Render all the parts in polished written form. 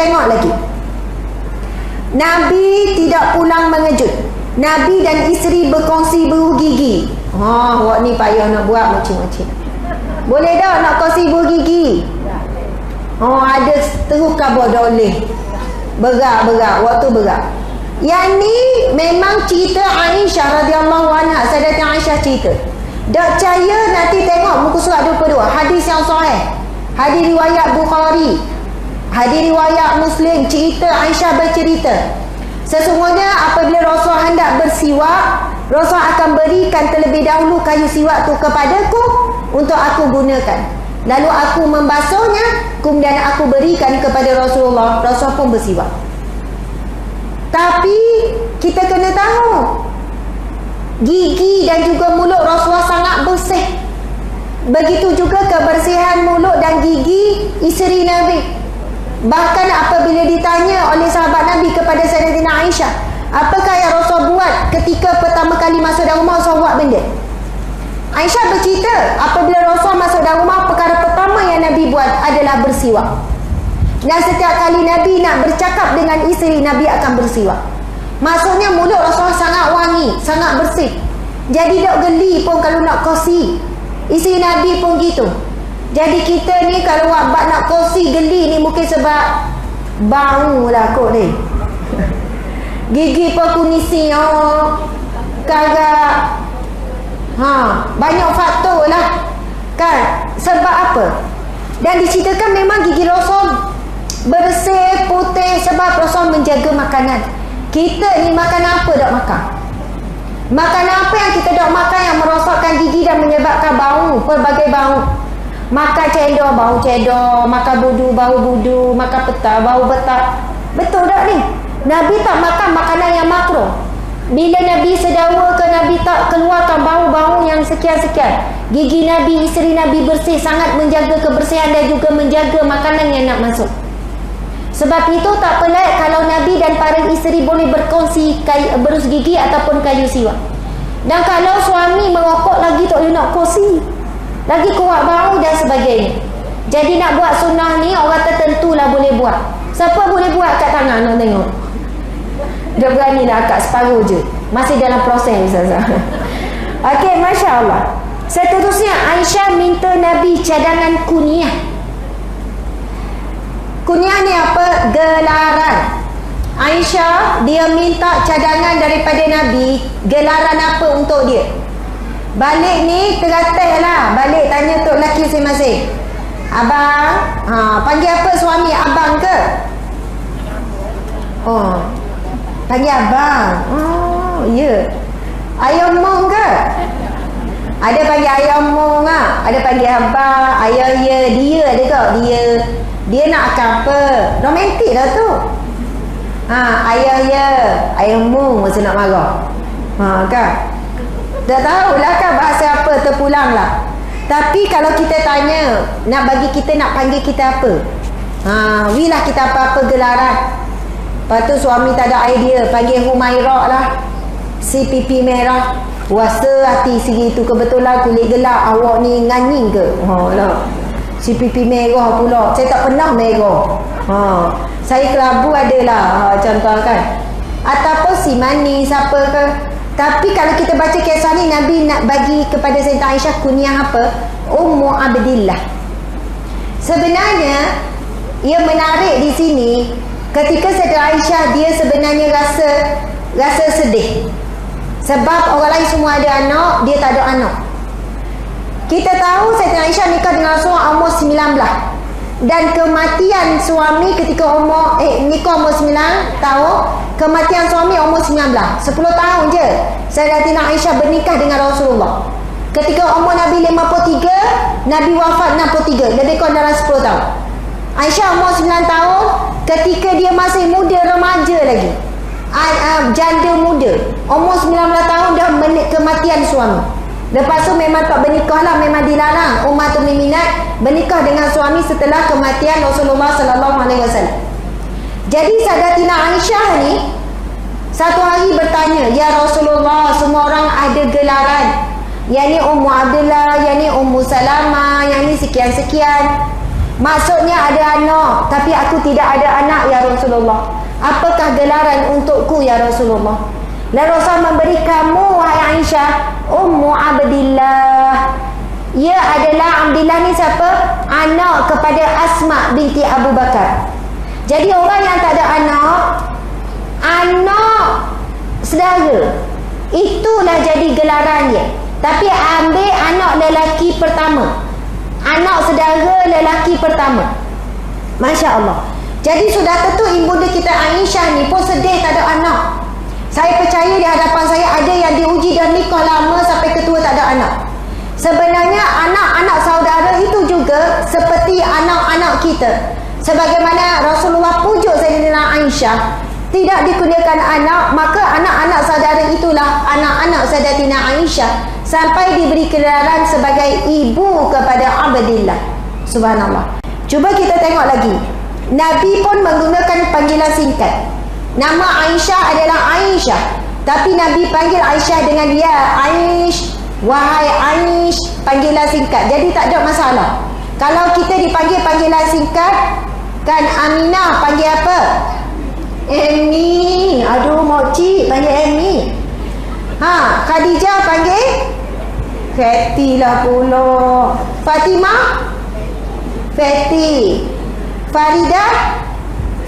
tengok lagi. Nabi tidak pulang mengejut. Nabi dan isteri berkongsi beru gigi. Awak ni payah nak buat macam-macam. Boleh tak nak kongsi beru gigi? Ada terus khabar dah boleh. Berat. Waktu berat. Yang ni memang cerita Aisyah radhiyallahu anha. Sayyidatina Aisyah cerita. Tak percaya nanti tengok muka surat 22. Hadis yang sahih. Hadis riwayat Bukhari. Hadis riwayat Muslim. Cerita Aisyah bercerita. Sesungguhnya apabila Rasul hendak bersiwak, Rasul akan berikan terlebih dahulu kayu siwak tu kepadaku untuk aku gunakan. Lalu aku membasuhnya, kemudian aku berikan kepada Rasulullah. Rasul pun bersiwak. Tapi kita kena tahu, gigi dan juga mulut Rasulullah sangat bersih. Begitu juga kebersihan mulut dan gigi isteri Nabi. Bahkan apabila ditanya oleh sahabat Nabi kepada Sayyidatina Aisyah, apakah yang Rasul buat ketika pertama kali masuk dalam rumah, Rasul buat benda? Aisyah bercerita, apabila Rasul masuk dalam rumah, perkara pertama yang Nabi buat adalah bersiwak. Dan setiap kali Nabi nak bercakap dengan isteri, Nabi akan bersiwak. Maksudnya mulut Rasul sangat wangi, sangat bersih. Jadi tak geli pun kalau nak kongsi. Isteri Nabi pun gitu. Jadi kita ni kalau abang nak kongsi geli ni mungkin sebab bau lah kot ni. Gigi pun kunisi kagak. Banyak faktor lah kan. Sebab apa? Dan diceritakan memang gigi Rasul bersih, putih sebab Rasul menjaga makanan. Kita ni makan apa tak makan? Makan apa yang kita tak makan yang merosakkan gigi dan menyebabkan bau, pelbagai bau. Makan cendol, bau cendol. Makan budu, bau budu. Makan petai, bau petai. Betul tak ni? Nabi tak makan makanan yang makruh. Bila Nabi sedawa ke, Nabi tak keluarkan bau-bau yang sekian-sekian. Gigi Nabi, isteri Nabi bersih, sangat menjaga kebersihan dan juga menjaga makanan yang nak masuk. Sebab itu tak pelik kalau Nabi dan para isteri boleh berkongsi berus gigi ataupun kayu siwak. Dan kalau suami merokok lagi tak boleh nak kongsi, lagi kuat bau dan sebagainya. Jadi nak buat sunnah ni orang tertentulah boleh buat. Siapa boleh buat kat tangan nak tengok? Dia berani nak akak separuh je. Masih dalam proses Ustazah. Okey, Masya Allah. Seterusnya Aisyah minta Nabi cadangan kunyah. Kunyah ni apa? Gelaran. Aisyah dia minta cadangan daripada Nabi. Gelaran apa untuk dia? Balik ni teratai lah. Balik tanya tok lelaki masing-masing. Abang, panggil apa suami? Abang ke? Panggil abang. Ya. Ayah mong ke? Ada panggil ayah mong lah. Ada panggil abang. Ayah ya. Dia ada tak? Dia nak akan apa? Romantik lah tu. Ayah ya. Ayah mong masa nak marah. Kan? Tak tahulah kan bahasa apa, terpulang lah. Tapi kalau kita tanya, nak bagi kita, nak panggil kita apa? Wilah kita apa-apa gelaran. Lepas tu suami tak ada idea, panggil Humairah lah. Si pipi merah. Puasa hati segitu, kebetulan kulit gelap. Awak ni nganying ke? Lah. Si pipi merah pula. Saya tak pernah merah. Saya kelabu adalah. Contoh kan. Ataupun si manis apa ke. Tapi kalau kita baca kisah ni, Nabi nak bagi kepada Sayyidatina Aisyah kunyah apa? Ummu Abdillah. Sebenarnya ia menarik di sini ketika Sayyidatina Aisyah dia sebenarnya rasa sedih. Sebab orang lain semua ada anak, dia tak ada anak. Kita tahu Sayyidatina Aisyah nikah dengan Rasulullah umur 19. Dan kematian suami ketika nikah umur 9 tahun, kematian suami umur 19. 10 tahun je Sayyidatina Aisyah bernikah dengan Rasulullah. Ketika umur Nabi 53, Nabi wafat 63, lebih kurang dalam 10 tahun. Aisyah umur 9 tahun ketika dia masih muda, remaja lagi, janda muda, umur 19 tahun dah kematian suami. Lepas tu memang tak bernikah lah, memang dilarang Ummatul Muminat bernikah dengan suami setelah kematian Rasulullah SAW. Jadi Sayyidatina Aisyah ni satu hari bertanya, ya Rasulullah, semua orang ada gelaran. Yang ni Ummu Abdullah, yang ni Ummu Salamah, yang ni sekian-sekian. Maksudnya ada anak, tapi aku tidak ada anak ya Rasulullah. Apakah gelaran untukku ya Rasulullah? Lalu Rasul memberi kamu, wahai Aisyah, Ummu Abdillah. Ia adalah, Abdillah ni siapa? Anak kepada Asma binti Abu Bakar. Jadi orang yang tak ada anak, anak saudara, itulah jadi gelarannya. Tapi ambil anak lelaki pertama, anak saudara lelaki pertama. Masya Allah. Jadi sudah tentu ibunda kita Aisyah ni pun sedih tak ada anak. Saya percaya di hadapan saya ada yang diuji dan nikah lama sampai ketua tak ada anak. Sebenarnya anak-anak saudara itu juga seperti anak-anak kita. Sebagaimana Rasulullah pujuk Sayyidina Aisyah tidak dikurniakan anak, maka anak-anak saudara itulah anak-anak Sayyidatina Aisyah sampai diberi gelaran sebagai ibu kepada Abdillah. Subhanallah. Cuba kita tengok lagi. Nabi pun menggunakan panggilan singkat. Nama Aisyah adalah Aisyah, tapi Nabi panggil Aisyah dengan ya Aish, wahai Aish, panggilan singkat. Jadi tak ada masalah. Kalau kita dipanggil panggilan singkat, kan Aminah panggil apa? Emi. Aduh mokcik panggil Emi. Khadijah panggil Fatty lah pula. Fatimah Fatty. Faridah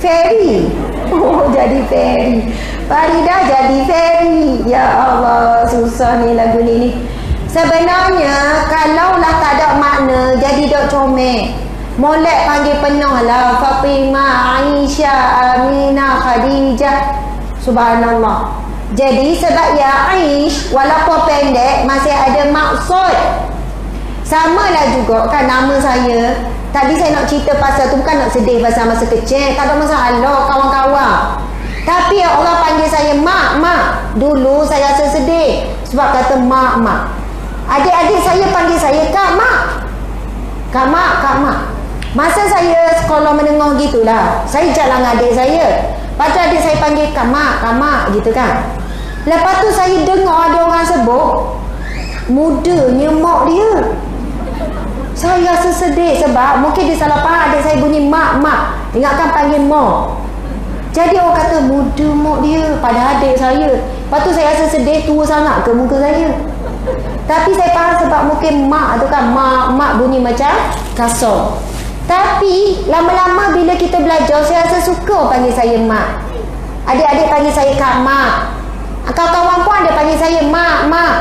Ferry. Oh jadi Ferry. Faridah jadi Ferry. Ya Allah, susah ni lagu ni. Sebenarnya kalaulah tak ada makna, jadi dok comel. Molek panggil penuh lah. Fatimah, Aisyah, Aminah, Khadijah. Subhanallah. Jadi sebab ya Aish, walaupun pendek, masih ada maksud. Sama lah juga kan nama saya. Tadi saya nak cerita pasal tu, bukan nak sedih pasal masa kecil. Tak ada masalah kawan-kawan. Tapi orang panggil saya mak, mak. Dulu saya rasa sedih sebab kata mak, mak. Adik-adik saya panggil saya kak mak. Kak mak, kak mak. Masa saya sekolah menengah gitulah, saya jalan adik saya. Lepas tu adik saya panggil kak mak gitu kan. Lepas tu saya dengar ada orang sebut mudanya mak dia. Saya rasa sedih sebab mungkin dia salah faham adik saya bunyi mak, mak. Ingatkan panggil mak. Jadi orang kata muda mak dia pada adik saya. Lepas tu saya rasa sedih, tua sangat ke muka saya. Tapi saya faham sebab mungkin mak tu kan, mak bunyi macam kasar. Tapi lama-lama bila kita belajar, saya rasa suka panggil saya mak. Adik-adik panggil saya kak mak. Kawan-kawan pun ada panggil saya mak, mak.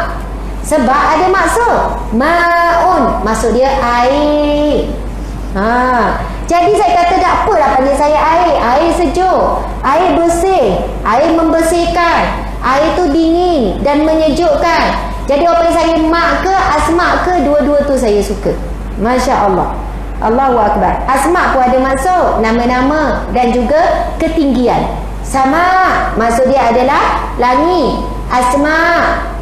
Sebab ada maksud. Ma'un, maksud dia air. Jadi saya kata tak apalah panggil saya air. Air sejuk, air bersih, air membersihkan, air tu dingin dan menyejukkan. Jadi orang panggil saya mak ke Asma ke, dua-dua tu saya suka. Masya Allah. Allahu Akbar. Asma pun ada maksud nama-nama dan juga ketinggian. Sama, maksud dia adalah langit. Asma,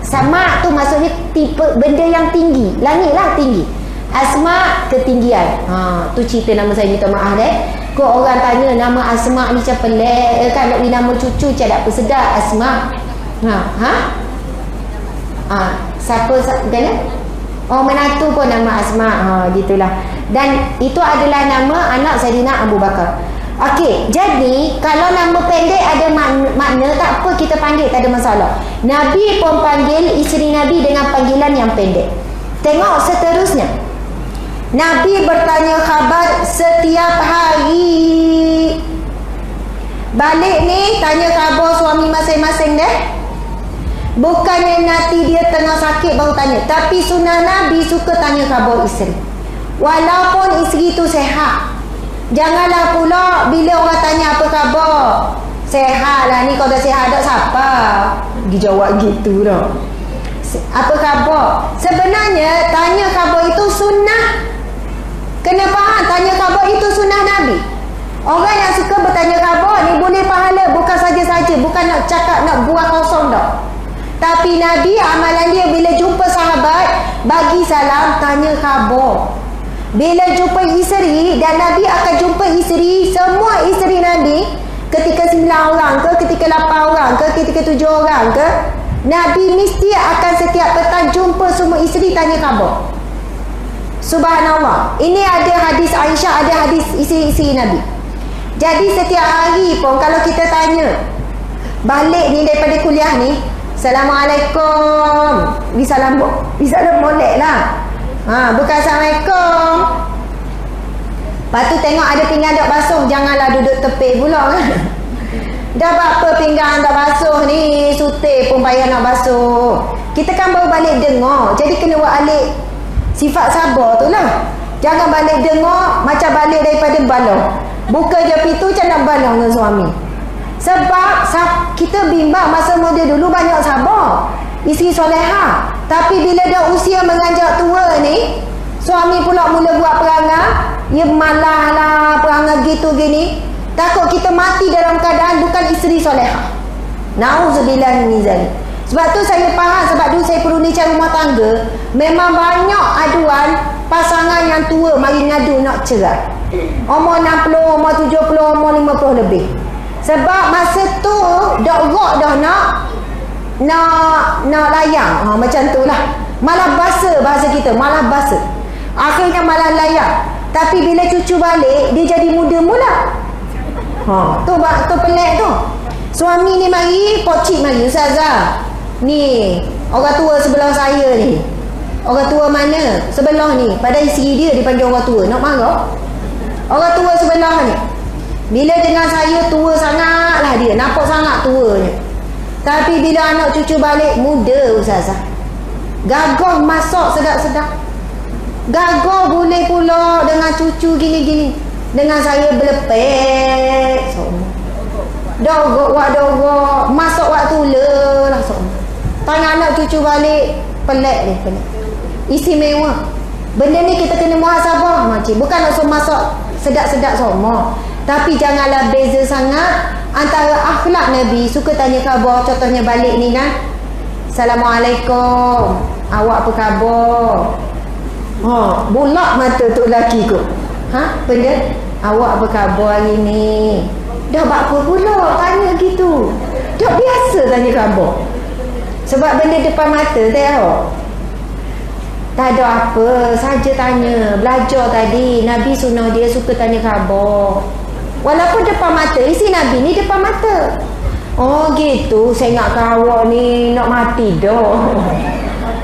sama tu maksudnya tipe benda yang tinggi. Langit lah tinggi. Asma ketinggian. Tu cerita nama saya, minta maaf Kok orang tanya nama Asma ni macam pelik kan, nak beri nama cucu macam tak apa sedap Asma. Siapa gana? Oh, menantu pun nama Asma. Gitulah. Dan itu adalah nama anak Sayyidina Abu Bakar. Okey, jadi kalau nama pendek ada makna, tak apa kita panggil, tak ada masalah. Nabi pun panggil isteri Nabi dengan panggilan yang pendek. Tengok seterusnya. Nabi bertanya khabar setiap hari. Balik ni tanya khabar suami masing-masing deh. Bukannya nanti dia tengah sakit baru tanya, tapi sunnah Nabi suka tanya khabar isteri. Walaupun isteri tu sehat. Janganlah pula bila orang tanya apa khabar, sehat lah ni, kau dah sehat tak siapa dijawab gitu dah. Apa khabar? Sebenarnya tanya khabar itu sunnah. Kena faham, tanya khabar itu sunnah Nabi. Orang yang suka bertanya khabar ni boleh pahala, bukan saja-saja, bukan nak cakap nak buang kosong dah. Tapi Nabi amalan dia bila jumpa sahabat, bagi salam, tanya khabar. Bila jumpa isteri, dan Nabi akan jumpa isteri, semua isteri Nabi, ketika 9 orang ke, ketika 8 orang ke, ketika 7 orang ke, Nabi mesti akan setiap petang jumpa semua isteri, tanya khabar. Subhanallah. Ini ada hadis Aisyah, ada hadis isi Nabi. Jadi setiap hari pun kalau kita tanya, balik ni daripada kuliah ni, Assalamualaikum. Bisalam molek lah. Bukan Assalamualaikum. Lepas tu tengok ada pinggan tak basuh, janganlah duduk tepi pula kan. Dah berapa pinggan tak basuh ni, sutir pun payah nak basuh. Kita kan baru balik dengar, jadi kena buat alik sifat sabar tu lah. Jangan balik dengar macam balik daripada baloh. Buka je pintu macam nak baloh dengan suami. Sebab kita bimbang masa muda dulu banyak sabar, isteri soleha. Tapi bila dah usia menganjak tua ni, suami pula mula buat perangai, ya malah lah perangai gitu gini. Takut kita mati dalam keadaan bukan isteri soleha. Na'udzubillah min zalik. Sebab tu saya faham, sebab dulu saya perundingan rumah tangga, memang banyak aduan pasangan yang tua mari ngadu nak cerai. Umur 60, umur 70, umur 50 lebih. Sebab masa tu dah rok dah nak layang. Macam tu lah. Malah basa bahasa kita, malah basa. Akhirnya malah layang. Tapi bila cucu balik, dia jadi muda mula. Tu pelik tu. Suami ni mari, pocik mari, Ustazah. Ni, orang tua sebelah saya ni. Orang tua mana? Sebelah ni. Pada isteri dia dipanggil orang tua. Nak marah? Orang tua sebelah ni. Bila dengan saya tua sangat lah dia. Nampak sangat tuanya. Tapi bila anak cucu balik, muda Ustazah. Gagah masak sedap-sedap. Gagah boleh pula dengan cucu gini-gini. Dengan saya belepek. Dogok masak waktu lah. Tanya anak cucu balik, pelik. Istimewa. Benda ni kita kena muhasabah makcik. Bukan nak suruh masak sedap-sedap semua. Tapi janganlah beza sangat antara akhlak Nabi. Suka tanya khabar. Contohnya balik ni kan, Assalamualaikum, awak apa khabar? Bulak mata tu lelaki kot. Benda, awak apa khabar hari ni? Dah buat apa pula tanya gitu. Dah biasa tanya khabar. Sebab benda depan mata tengok. Tak ada apa, saja tanya. Belajar tadi, Nabi sunnah dia suka tanya khabar. Walaupun depan mata, isi Nabi ni depan mata. Oh gitu, saya ingat awak ni nak mati dah.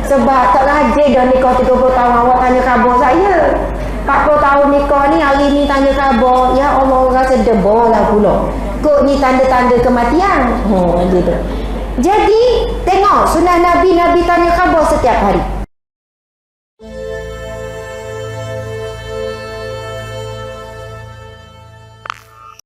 Sebab tak rajin dah nikah 30 tahun awak tanya khabar saya. 40 tahun nikah ni, hari ni tanya khabar. Ya Allah, rasa debol lah pula. Kok ni tanda-tanda kematian. Gitu. Jadi, tengok sunnah Nabi tanya khabar setiap hari.